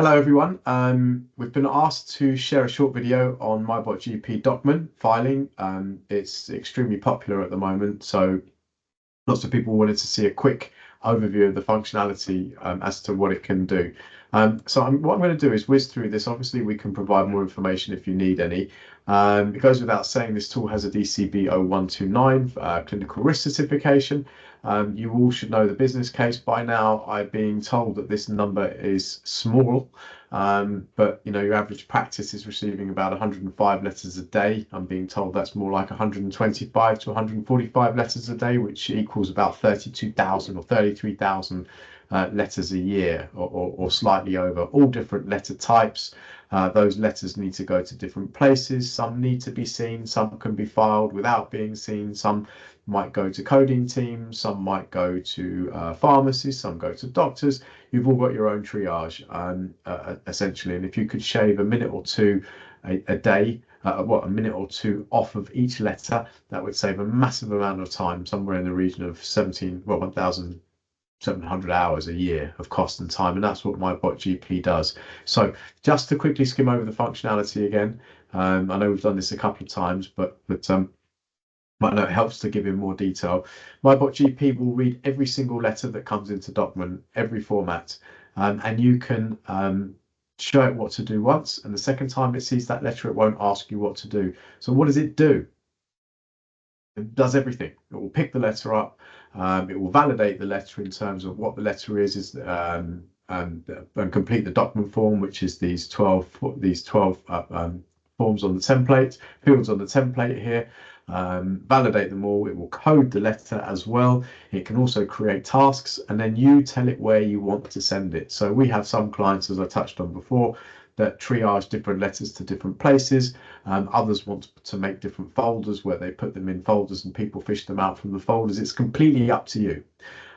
Hello everyone. We've been asked to share a short video on MyBotGP Docman Filing. It's extremely popular at the moment, so lots of people wanted to see a quick overview of the functionality as to what it can do. What I'm going to do is whiz through this. Obviously, we can provide more information if you need any. It goes without saying this tool has a DCB 0129 clinical risk certification. You all should know the business case by now. I'm being told that this number is small, but your average practice is receiving about 105 letters a day. I'm being told that's more like 125 to 145 letters a day, which equals about 32,000 or 33,000 letters a year, or slightly over. All different letter types. Those letters need to go to different places. Some need to be seen, some can be filed without being seen, some might go to coding teams, some might go to pharmacies, some go to doctors. You've all got your own triage, essentially. And if you could shave a minute or two a day, a minute or two off of each letter, that would save a massive amount of time, somewhere in the region of 1,700 hours a year of cost and time, and that's what MyBotGP does. So just to quickly skim over the functionality again, I know we've done this a couple of times, but I know it helps to give in more detail. MyBotGP will read every single letter that comes into Docman, every format, and you can show it what to do once, and the second time it sees that letter, it won't ask you what to do. So what does it do? It does everything. It will pick the letter up. It will validate the letter in terms of what the letter is, and complete the Docman form, which is these 12 forms on the template, fields on the template here. Validate them all. It will code the letter as well. It can also create tasks, and then you tell it where you want to send it. So we have some clients, as I touched on before, that triage different letters to different places. Others want to make different folders where they put them in folders and people fish them out from the folders. It's completely up to you.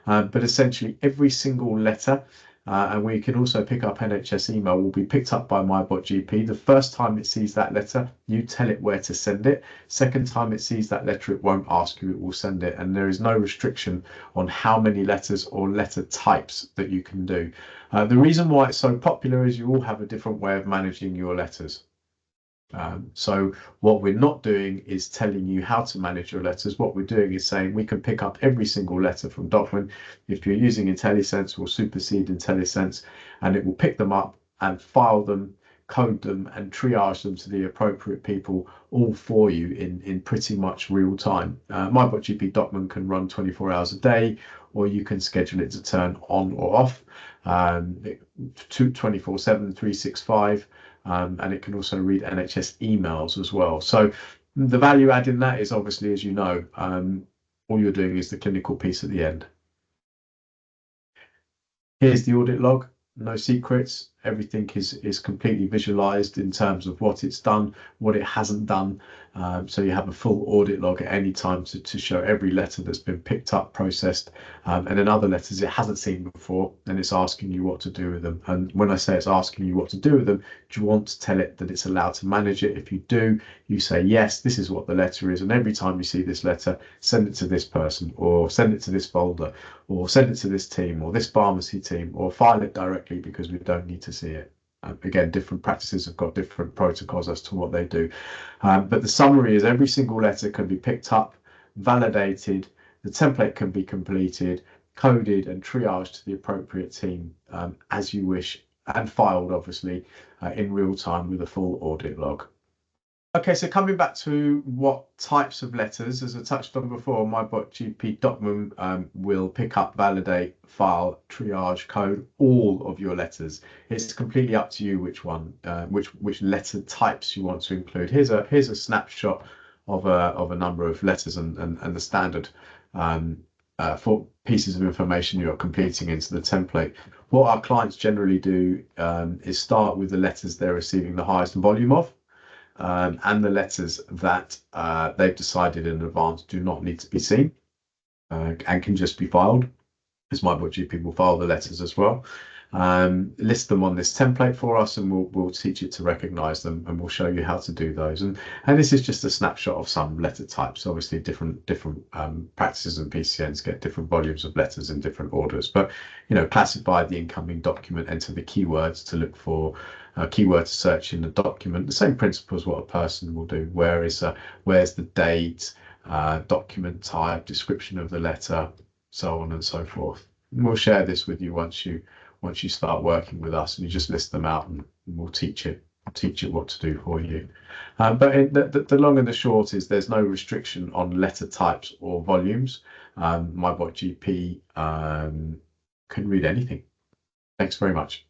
But essentially every single letter, and we can also pick up NHS email, will be picked up by MyBotGP. The first time it sees that letter, you tell it where to send it. Second time it sees that letter, it won't ask you, it will send it. And there is no restriction on how many letters or letter types that you can do. The reason why it's so popular is you all have a different way of managing your letters. So what we're not doing is telling you how to manage your letters. What we're doing is saying we can pick up every single letter from Docman. If you're using IntelliSense, we'll supersede IntelliSense, and it will pick them up and file them, code them, and triage them to the appropriate people, all for you in pretty much real time. MyBotGP Docman can run 24 hours a day, or you can schedule it to turn on or off, 24/7, 365. And it can also read NHS emails as well. So the value add in that is obviously, as you know, all you're doing is the clinical piece at the end. Here's the audit log. No secrets. Everything is completely visualized in terms of what it's done, what it hasn't done. So you have a full audit log at any time to show every letter that's been picked up, processed, and then other letters it hasn't seen before, and it's asking you what to do with them. And when I say it's asking you what to do with them, do you want to tell it that it's allowed to manage it? If you do, you say, yes, this is what the letter is, and every time you see this letter, send it to this person, or send it to this folder, or send it to this team, or this pharmacy team, or file it directly because we don't need to see it. Again, different practices have got different protocols as to what they do. But the summary is every single letter can be picked up, validated, the template can be completed, coded and triaged to the appropriate team as you wish, and filed, obviously, in real time with a full audit log. Okay, so coming back to what types of letters, as I touched on before, MyBotGP Docman will pick up, validate, file, triage, code all of your letters. It's completely up to you which one, which letter types you want to include. Here's a snapshot of a number of letters and the standard for pieces of information you're completing into the template. What our clients generally do is start with the letters they're receiving the highest volume of. And the letters that they've decided in advance do not need to be seen and can just be filed, as MyBotGP will file the letters as well. list them on this template for us, and we'll teach it to recognize them, and we'll show you how to do those. And this is just a snapshot of some letter types. Obviously different practices and PCNs get different volumes of letters in different orders, but classify the incoming document, enter the keywords to look for keyword search in the document. The same principle as what a person will do. Where's the date, document type, description of the letter, so on and so forth. And we'll share this with you once you start working with us, and you just list them out, and we'll teach it what to do for you. But the long and the short is there's no restriction on letter types or volumes. MyBotGP can read anything. Thanks very much.